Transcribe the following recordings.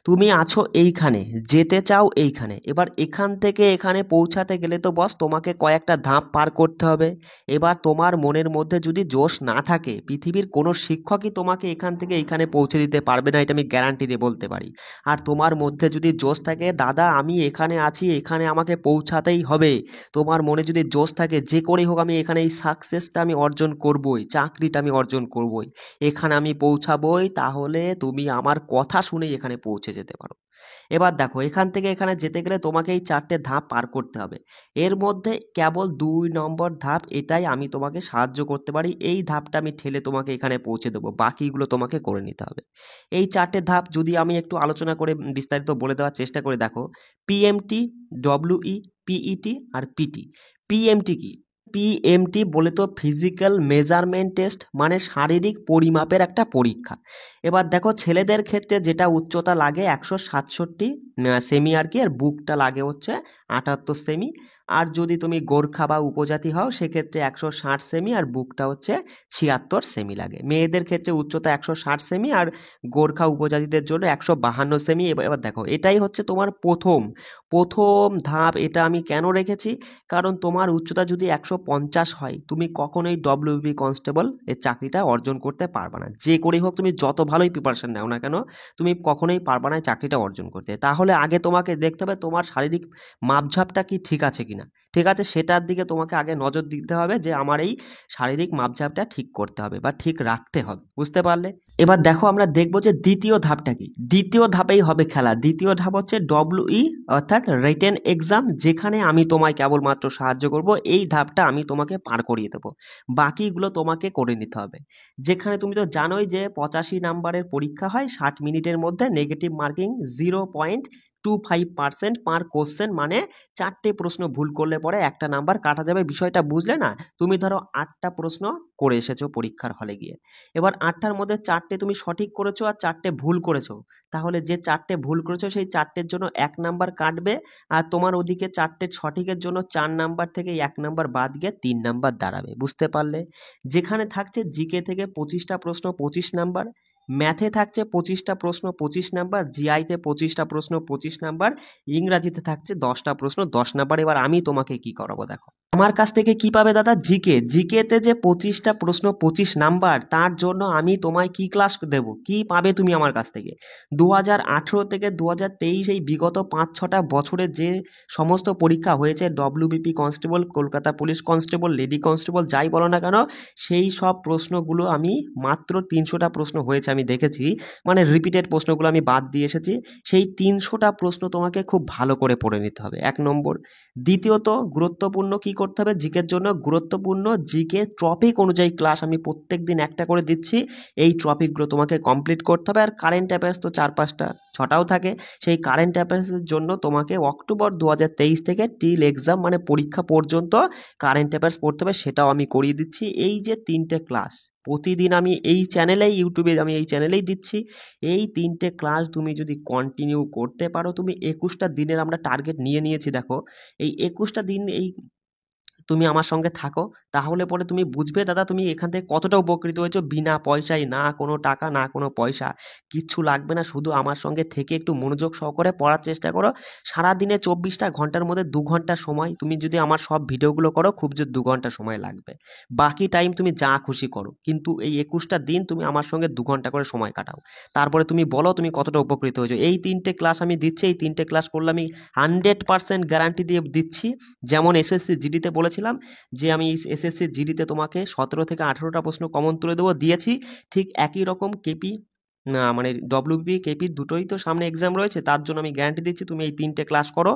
তুমি আছো এইখানে, যেতে চাও এইখানে। এবার এখান থেকে এখানে পৌঁছাতে গেলে তো বস তোমাকে কয়েকটা ধাপ পার করতে হবে। এবার তোমার মনের মধ্যে যদি জোশ না থাকে, পৃথিবীর কোনো শিক্ষকই তোমাকে এখান থেকে এইখানে পৌঁছে দিতে পারবে না, এটা আমি গ্যারান্টি দিয়ে বলতে পারি। আর তোমার মধ্যে যদি জোশ থাকে, দাদা আমি এখানে আছি, এখানে আমাকে পৌঁছাতেই হবে, তোমার মনে যদি জোশ থাকে, যে করেই হোক আমি এখানে এই সাকসেসটা আমি অর্জন করবই, চাকরিটা আমি অর্জন করবই, এখানে আমি পৌঁছাবই, তাহলে তুমি আমার কথা শুনেই এখানে পৌঁছে যেতে পারো। এবার দেখো, এখান থেকে এখানে যেতে গেলে তোমাকে এই 4টে ধাপ পার করতে হবে। এর মধ্যে কেবল 2 নম্বর ধাপ, এটাই আমি তোমাকে সাহায্য করতে পারি, এই ধাপটা আমি ঠেলে তোমাকে এখানে পৌঁছে দেবো, বাকিগুলো তোমাকে করে নিতে হবে। এই 4টে ধাপ যদি আমি একটু আলোচনা করে বিস্তারিত বলে দেওয়ার চেষ্টা করে, দেখো, পিএমটি, ডব্লিউই, পিইটি আর পিটি। পিএমটি কি? পিএমটি বলে তো ফিজিক্যাল মেজারমেন্ট টেস্ট, মানে শারীরিক পরিমাপের একটা পরীক্ষা। এবার দেখো, ছেলেদের ক্ষেত্রে যেটা উচ্চতা লাগে 167 সেমি আর কি, আর বুকটা লাগে হচ্ছে 78 সেমি। আর যদি তুমি গোর্খা বা উপজাতি হও সেক্ষেত্রে 160 সেমি আর বুকটা হচ্ছে 76 সেমি লাগে। মেয়েদের ক্ষেত্রে উচ্চতা 160 সেমি আর গোর্খা উপজাতিদের জন্য 152 সেমি। এবার দেখো, এটাই হচ্ছে তোমার প্রথম প্রথম ধাপ। এটা আমি কেন রেখেছি, কারণ তোমার উচ্চতা যদি 150 হয়, তুমি কখনোই ডব্লিউবি কনস্টেবল এর চাকরিটা অর্জন করতে পারবে না। যে করেই হোক, তুমি যত ভালোই প্রিপারেশন নাও না কেন, তুমি কখনোই পারবে না এই চাকরিটা অর্জন করতে। তাহলে আগে তোমাকে দেখতে হবে তোমার শারীরিক মাপঝাপটা কি ঠিক আছে কিনা। ঠিক আছে, সেটার দিকে তোমাকে আগে নজর দিতে হবে, যে আমার এই শারীরিক মাপঝাপটা ঠিক করতে হবে বা ঠিক রাখতে হবে। বুঝতে পারলে? এবার দেখো, আমরা দেখবো যে দ্বিতীয় ধাপটা কি। দ্বিতীয় ধাপেই হবে খেলা। দ্বিতীয় ধাপ হচ্ছে ডব্লিউই অর্থাৎ রিটেন এক্সাম, যেখানে আমি তোমায় কেবলমাত্র সাহায্য করব, এই ধাপটা আমি তোমাকে পার করিয়ে দেবো, বাকিগুলো তোমাকে করে নিতে হবে। যেখানে তুমি তো জানোই যে 85 নাম্বারের পরীক্ষা হয়, 60 মিনিটের মধ্যে, নেগেটিভ মার্কিং 0.25% পার কোশ্চেন, মানে 4টে প্রশ্ন ভুল করলে পরে একটা নাম্বার কাটা যাবে। বিষয়টা বুঝলে না? তুমি ধরো 8টা প্রশ্ন করে এসেছো পরীক্ষার হলে গিয়ে, এবার 8টার মধ্যে 4টে তুমি সঠিক করেছো আর 4টে ভুল করেছো, তাহলে যে 4টে ভুল করেছো সেই 4টের জন্য 1 নাম্বার কাটবে, আর তোমার ওদিকে 4টে সঠিকের জন্য 4 নাম্বার থেকে 1 নাম্বার বাদ গিয়ে 3 নাম্বার দাঁড়াবে। বুঝতে পারলে? যেখানে থাকছে জিকে থেকে 25টা প্রশ্ন 25 নাম্বার, ম্যাথে থাকছে 25টা প্রশ্ন 25 নাম্বার, জিআইতে 25টা প্রশ্ন 25 নাম্বার, ইংরাজিতে থাকছে 10টা প্রশ্ন 10 নাম্বার। এবার আমি তোমাকে কি করাবো, দেখো, আমার কাছ থেকে কি পাবে দাদা? জিকেতে যে 25টা প্রশ্ন 25 নাম্বার, তার জন্য আমি তোমায় কি ক্লাস দেব, কি পাবে তুমি আমার কাছ থেকে? 2018 থেকে 2023 এই বিগত 5-6টা বছরে যে সমস্ত পরীক্ষা হয়েছে, WBP constable, Kolkata police constable, lady constable, যাই বলো না কেন, সেই সব প্রশ্নগুলো আমি মাত্র 300টা প্রশ্ন হয়েছে আমি দেখেছি, মানে রিপিটেড প্রশ্নগুলো আমি বাদ দিয়ে এসেছি। সেই 300টা প্রশ্ন তোমাকে খুব ভালো করে পড়ে নিতে হবে, 1 নম্বর। দ্বিতীয়ত, গুরুত্বপূর্ণ কি করতে হবে জিকের জন্য? গুরুত্বপূর্ণ জিকে টপিক অনুযায়ী ক্লাস আমি প্রত্যেক দিন একটা করে দিচ্ছি, এই টপিকগুলো তোমাকে কমপ্লিট করতে হবে। আর কারেন্ট অ্যাফেয়ার্স তো 4-5টা 6টাও থাকে, সেই কারেন্ট অ্যাফেয়ার্সের জন্য তোমাকে অক্টোবর 2023 থেকে টিল এক্সাম, মানে পরীক্ষা পর্যন্ত কারেন্ট অ্যাফেয়ার্স পড়তে হবে, সেটাও আমি করিয়ে দিচ্ছি। এই যে 3টে ক্লাস প্রতিদিন আমি এই চ্যানেলেই, ইউটিউবে আমি এই চ্যানেলেই দিচ্ছি, এই 3টে ক্লাস তুমি যদি কন্টিনিউ করতে পারো, তুমি 21টা দিনের আমরা টার্গেট নিয়ে নিয়েছি। দেখো, এই 21টা দিন এই তুমি আমার সঙ্গে থাকো, তাহলে পরে তুমি বুঝবে দাদা তুমি এখান থেকে কতটা উপকৃত হয়েছো, বিনা পয়সায়, না কোনো টাকা না কোনো পয়সা, কিচ্ছু লাগবে না, শুধু আমার সঙ্গে থেকে একটু মনোযোগ সহকারে পড়ার চেষ্টা করো। সারাদিনে 24টা ঘন্টার মধ্যে 2 ঘন্টা সময় তুমি যদি আমার সব ভিডিওগুলো করো, খুব যে 2 ঘন্টা সময় লাগবে, বাকি টাইম তুমি যা খুশি করো, কিন্তু এই 21টা দিন তুমি আমার সঙ্গে 2 ঘন্টা করে সময় কাটাও। তারপরে তুমি বলো তুমি কতটা উপকৃত হয়েছো। এই 3টে ক্লাস আমি দিচ্ছি, এই 3টে ক্লাস করলে আমি 100% গ্যারান্টি দিয়ে দিচ্ছি। যেমন এসএসসি জিডিতে বলেছিলাম যে আমি এসএসসি জিডিতে তোমাকে 17 থেকে 18টা প্রশ্ন কমন তুলে দেবো, দিয়েছি। ঠিক একই রকম কেপি, না মানে ডব্লিউবি কেপি দুটোই তো সামনে এক্সাম রয়েছে, তার জন্য আমি গ্যারান্টি দিচ্ছি তুমি এই 3টে ক্লাস করো,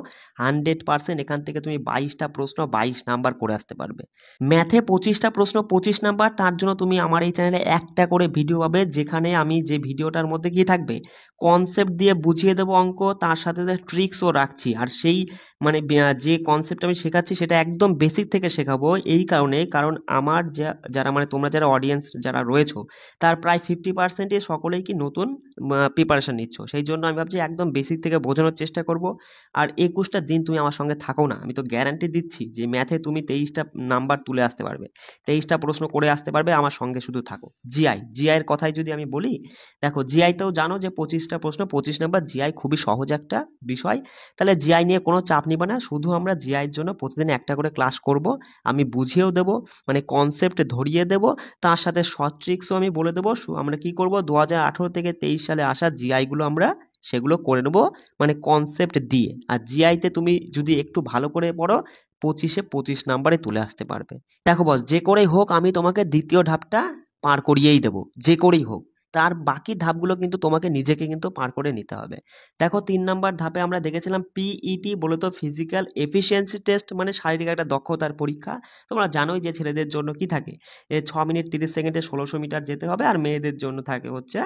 100% এখান থেকে তুমি 22টা প্রশ্ন 22 নাম্বার করে আসতে পারবে। ম্যাথে 25টা প্রশ্ন 25 নাম্বার, তার জন্য তুমি আমার এই চ্যানেলে একটা করে ভিডিও পাবে, যেখানে আমি যে ভিডিওটার মধ্যে কি থাকবে, কনসেপ্ট দিয়ে বুঝিয়ে দেবো অঙ্ক, তার সাথে ট্রিক্সও রাখছি। আর সেই মানে যে কনসেপ্ট আমি শেখাচ্ছি সেটা একদম বেসিক থেকে শেখাবো, এই কারণে, কারণ আমার যারা মানে তোমরা যারা অডিয়েন্স যারা রয়েছো, তার প্রায় 50%ই সকলেই কি নতুন প্রিপারেশান নিচ্ছ, সেই জন্য আমি ভাবছি একদম বেসিক থেকে বোঝানোর চেষ্টা করব। আর 21টা দিন তুমি আমার সঙ্গে থাকো না, আমি তো গ্যারান্টি দিচ্ছি যে ম্যাথে তুমি 23টা নাম্বার তুলে আসতে পারবে, 23টা প্রশ্ন করে আসতে পারবে, আমার সঙ্গে শুধু থাকো। জিআইয়ের কথাই যদি আমি বলি, দেখো জিআইতেও জানো যে 25টা প্রশ্ন 25 নাম্বার, জিআই খুবই সহজ একটা বিষয়। তাহলে জিআই নিয়ে কোনো চাপ নিবে না, শুধু আমরা জিআইয়ের জন্য প্রতিদিন একটা করে ক্লাস করব, আমি বুঝিয়েও দেবো, মানে কনসেপ্ট ধরিয়ে দেবো, তার সাথে শর্ট ট্রিক্সও আমি বলে দেবো। আমরা কি করব, 2018 থেকে 23 সালে আসা জিআইগুলো আমরা সেগুলো করে নেবো, মানে কনসেপ্ট দিয়ে। আর জিআইতে তুমি যদি একটু ভালো করে পড়ো, 25 নাম্বারে তুলে আসতে পারবে। দেখো বস, যে করেই হোক আমি তোমাকে দ্বিতীয় ধাপটা পার করিয়েই দেবো, যে করেই হোক। তার বাকি ধাপগুলো কিন্তু তোমাকে নিজেকে কিন্তু পার করে নিতে হবে। দেখো 3 নাম্বার ধাপে আমরা দেখেছিলাম পিইটি, বলতো ফিজিক্যাল এফিসিয়েন্সি টেস্ট, মানে শারীরিক একটা দক্ষতার পরীক্ষা। তোমরা জানোই যে ছেলেদের জন্য কি থাকে, 6 মিনিট 30 সেকেন্ডে 1600 মিটার যেতে হবে, আর মেয়েদের জন্য থাকে হচ্ছে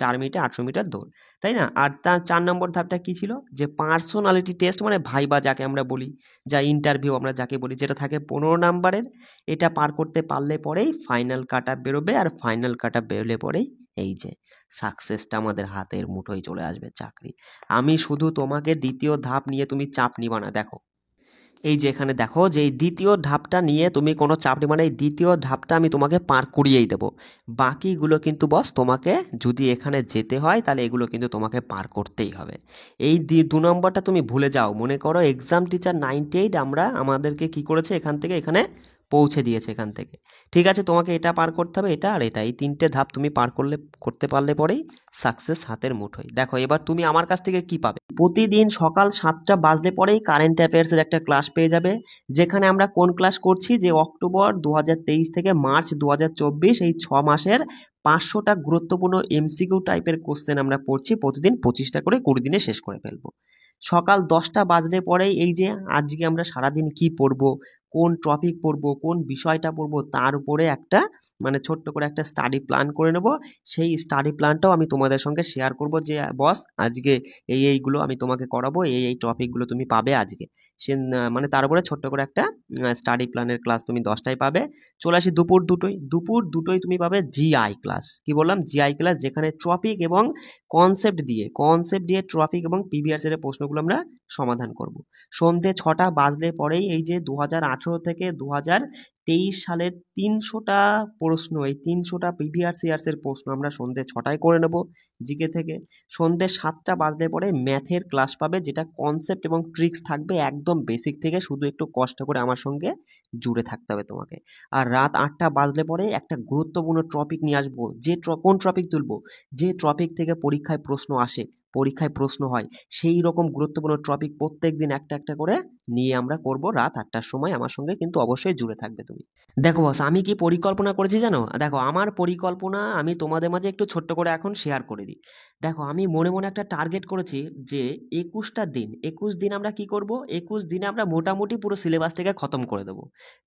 4 মিনিটে 800 মিটার দৌড়, তাই না? আর তার 4 নম্বর ধাপটা কি ছিল, যে পার্সোনালিটি টেস্ট, মানে ভাইবা যাকে আমরা বলি, যা ইন্টারভিউ আমরা যাকে বলি, যেটা থাকে 15 নাম্বারের। এটা পার করতে পারলে পরেই ফাইনাল কাট আপ বেরোবে, আর ফাইনাল কাট আপ বেরোলে পরেই এই যে সাকসেসটা আমাদের হাতের মুঠোয় চলে আসবে, চাকরি। আমি শুধু তোমাকে দ্বিতীয় ধাপ নিয়ে তুমি চাপ নিবা না। দেখো এই যে এখানে দেখো যে এই দ্বিতীয় ধাপটা নিয়ে তুমি কোনো চাপ নেবে না, এই দ্বিতীয় ধাপটা আমি তোমাকে পার করিয়েই দেবো। বাকিগুলো কিন্তু বস তোমাকে যদি এখানে যেতে হয় তাহলে এগুলো কিন্তু তোমাকে পার করতেই হবে। এই 2 নম্বরটা তুমি ভুলে যাও, মনে করো এক্সাম টিচার 98 আমরা আমাদেরকে কি করেছে, এখান থেকে এখানে পৌঁছে দিয়েছে এখান থেকে। ঠিক আছে, তোমাকে এটা পার করতে হবে, এটা আর এটা, এই 3টে ধাপ তুমি পার করতে পারলে পরেই সাকসেস হাতের মুঠোয়। দেখো এবার তুমি আমার কাছ থেকে কি পাবে, প্রতিদিন সকাল 7টা বাজলে পরেই কারেন্ট অ্যাফেয়ার্সের একটা ক্লাস পেয়ে যাবে, যেখানে আমরা কোন ক্লাস করছি, যে অক্টোবর 2023 থেকে মার্চ 2024 এই 6 মাসের 500টা গুরুত্বপূর্ণ এমসিকিউ টাইপের কোশ্চেন আমরা পড়ছি, প্রতিদিন 25টা করে 20 দিনে শেষ করে ফেলবো। সকাল 10টা বাজলে পরেই এই যে আজকে আমরা সারাদিন কি পড়বো, কোন টপিক পড়বো, কোন বিষয়টা পড়বো, তার উপরে একটা মানে ছোট্ট করে একটা স্টাডি প্ল্যান করে নেব। সেই স্টাডি প্ল্যানটাও আমি তোমাদের সঙ্গে শেয়ার করব, যে বস আজকে এইগুলো আমি তোমাকে করাবো, এই টপিকগুলো তুমি পাবে আজকে। সে মানে তার উপরে ছোট্ট করে একটা স্টাডি প্ল্যানের ক্লাস তুমি 10টায় পাবে। চলে আসি দুপুর দুটোই তুমি পাবে জিআই ক্লাস। কি বললাম, জিআই ক্লাস, যেখানে টপিক এবং কনসেপ্ট দিয়ে টপিক এবং প্রিভিয়াস এর প্রশ্নগুলো আমরা সমাধান করব। সন্ধে 6টা বাজলে পরেই এই যে 2018 থেকে 2023 সালের 300টা প্রশ্ন, এই 300টা প্রিভিয়াস ইয়ার্সের প্রশ্ন আমরা সন্ধে 6টায় করে নেব জিকে থেকে। সন্ধে 7টা বাজলে পরে ম্যাথের ক্লাস পাবে, যেটা কনসেপ্ট এবং ট্রিক্স থাকবে একদম বেসিক থেকে, শুধু একটু কষ্ট করে আমার সঙ্গে জুড়ে থাকতে হবে তোমাকে। আর রাত 8টা বাজলে পরে একটা গুরুত্বপূর্ণ টপিক নিয়ে আসবো, যে কোন টপিক তুলবো, যে টপিক থেকে পরীক্ষায় প্রশ্ন আসে, পরীক্ষায় প্রশ্ন হয়, সেই রকম গুরুত্বপূর্ণ টপিক প্রত্যেক দিন একটা একটা করে নিয়ে আমরা করব রাত 8টার সময়। আমার সঙ্গে কিন্তু অবশ্যই জুড়ে থাকবে তুমি। দেখো বস, আমি কি পরিকল্পনা করেছি জানো, দেখো আমার পরিকল্পনা আমি তোমাদের মাঝে একটু ছোট্ট করে এখন শেয়ার করে দিই। দেখো আমি মনে মনে একটা টার্গেট করেছি, যে 21 দিন আমরা কি করব, 21 দিনে আমরা মোটামুটি পুরো সিলেবাসটাকে খতম করে দেবো।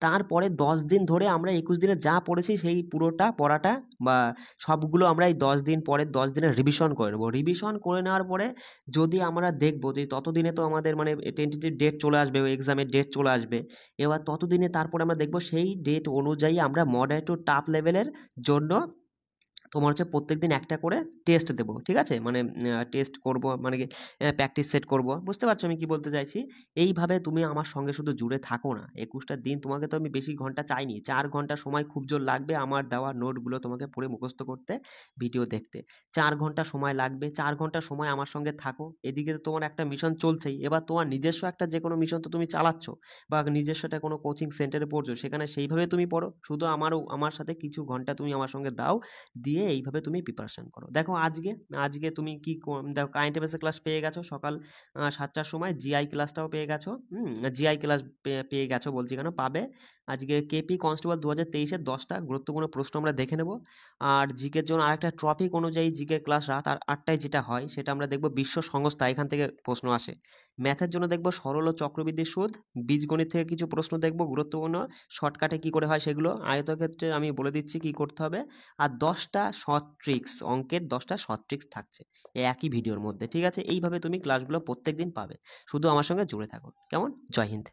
তারপরে 10 দিন ধরে আমরা 21 দিনে যা পড়েছি সেই পুরোটা পড়াটা বা সবগুলো আমরা এই 10 দিন পরে 10 দিনের রিভিশন করে নেবো। রিভিশন করে নেওয়ার পরে যদি আমরা দেখবো যে ততদিনে তো আমাদের মানে টেন্টেটিভ ডেট চলে আসবে, ওই এক্সামের ডেট চলে আসবে, এবার ততদিনে তারপরে আমরা দেখবো সেই ডেট অনুযায়ী আমরা মডারেট টু টাফ লেভেলের জন্য তোমার হচ্ছে প্রত্যেকদিন একটা করে টেস্ট দেবো। ঠিক আছে, মানে টেস্ট করব, মানে কি প্র্যাকটিস সেট করব। বুঝতে পারছো আমি কি বলতে চাইছি? এইভাবে তুমি আমার সঙ্গে শুধু জুড়ে থাকো না। 21টা দিন তোমাকে তো আমি বেশি ঘন্টা চাইনি, 4 ঘন্টা সময় খুব জোর লাগবে আমার দেওয়া নোটগুলো তোমাকে পড়ে মুখস্থ করতে, ভিডিও দেখতে 4 ঘন্টা সময় লাগবে। 4 ঘন্টা সময় আমার সঙ্গে থাকো। এদিকে তো তোমার একটা মিশন চলছেই, এবার তোমার নিজস্ব একটা যে কোনো মিশন তো তুমি চালাচ্ছ, বা নিজস্ব একটা কোনো কোচিং সেন্টারে পড়ছো, সেখানে সেইভাবে তুমি পড়ো। শুধু আমার সাথে কিছু ঘন্টা তুমি আমার সঙ্গে দাও, দিয়ে এইভাবে তুমি প্রিপারেশন করো। দেখো আজকে তুমি কি দেখো কারেন্ট অ্যাফেয়ার্সের ক্লাস পেয়ে গেছো সকাল 7টার সময়, জিআই ক্লাসটাও পেয়ে গেছো। জিআই ক্লাস পেয়ে গেছো বলছি কেন, পাবে। আজকে কেপি কনস্টেবল 2023-এর 10টা গুরুত্বপূর্ণ প্রশ্ন আমরা দেখে নেব। আর জিকের জন্য আরেকটা টপিক অনুযায়ী জিকে ক্লাস রাত 8টায় যেটা হয় সেটা আমরা দেখব বিশ্ব সংস্থা, এখান থেকে প্রশ্ন আসে। ম্যাথের জন্য দেখব সরল ও চক্রবৃদ্ধি সুদ, বীজগণিত থেকে কিছু প্রশ্ন দেখব গুরুত্বপূর্ণ, শর্টকাটে কি করে হয় সেগুলো, আয়তক্ষেত্রে আমি বলে দিচ্ছি কি করতে হবে। আর 10টা শর্ট ট্রিক্স, অঙ্কের 10টা শর্ট ট্রিক্স থাকছে এই একই ভিডিওর মধ্যে। ঠিক আছে, এইভাবে তুমি ক্লাসগুলো প্রত্যেক দিন পাবে, শুধু আমার সঙ্গে জুড়ে থাকো। কেমন? জয় হিন্দ।